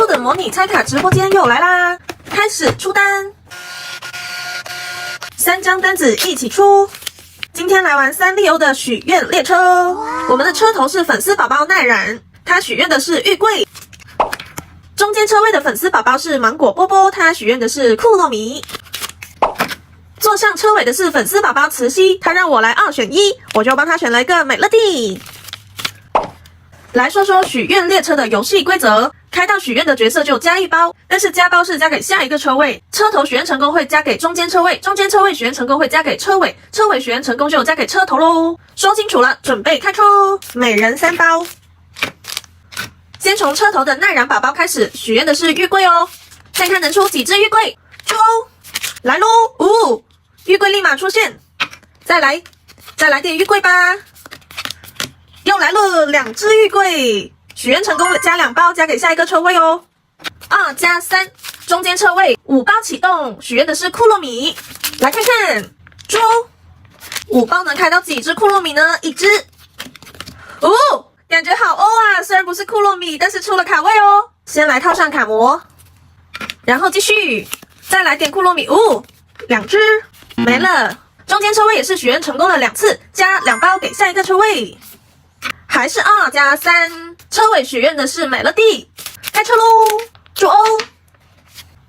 兔的模拟猜卡直播间又来啦！开始出单，3张单子一起出。今天来玩三丽鸥的许愿列车，我们的车头是粉丝宝宝奈然，他许愿的是玉桂。中间车位的粉丝宝宝是芒果波波，他许愿的是库洛米。坐上车尾的是粉丝宝宝慈禧，他让我来2选1，我就帮他选了一个美乐蒂。来说说许愿列车的游戏规则，开到许愿的角色就加1包，但是加包是加给下一个车位，车头许愿成功会加给中间车位，中间车位许愿成功会加给车尾，车尾许愿成功就加给车头咯。说清楚了，准备开出，每人3包。先从车头的奈然宝宝开始，许愿的是玉桂哦，看看能出几只玉桂，出哦，来咯，玉桂立马出现，再来点玉桂吧。又来了2只玉桂，许愿成功加2包，加给下一个车位哦。2加3，中间车位5包启动，许愿的是库洛米。来看看，出5包能开到几只库洛米呢？1只。感觉好欧啊！虽然不是库洛米，但是出了卡位哦。先来套上卡模，然后继续，再来点库洛米。2只没了。中间车位也是许愿成功了2次，加2包给下一个车位。还是2加3，车尾许愿的是美乐蒂，开车咯，出哦，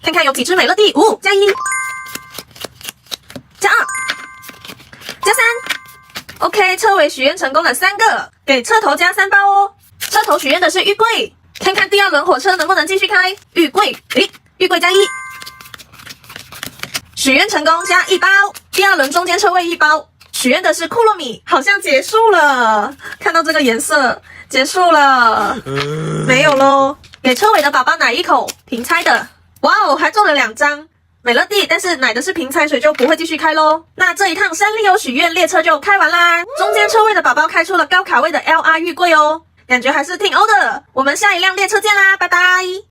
看看有几只美乐蒂，5加1，加2，加3。OK， 车尾许愿成功了3个，给车头加3包哦。车头许愿的是玉桂，看看第2轮火车能不能继续开。玉桂，玉桂加1，许愿成功加1包。第2轮中间车位1包。许愿的是库洛米，好像结束了。看到这个颜色，结束了，没有咯。给车尾的宝宝奶一口，平猜的。哇哦，还中了2张美乐蒂，但是奶的是平猜，所以就不会继续开咯。那这一趟三丽鸥许愿列车就开完啦。中间车位的宝宝开出了高卡位的 LR 玉桂哦，感觉还是挺欧的。我们下一辆列车见啦，拜拜。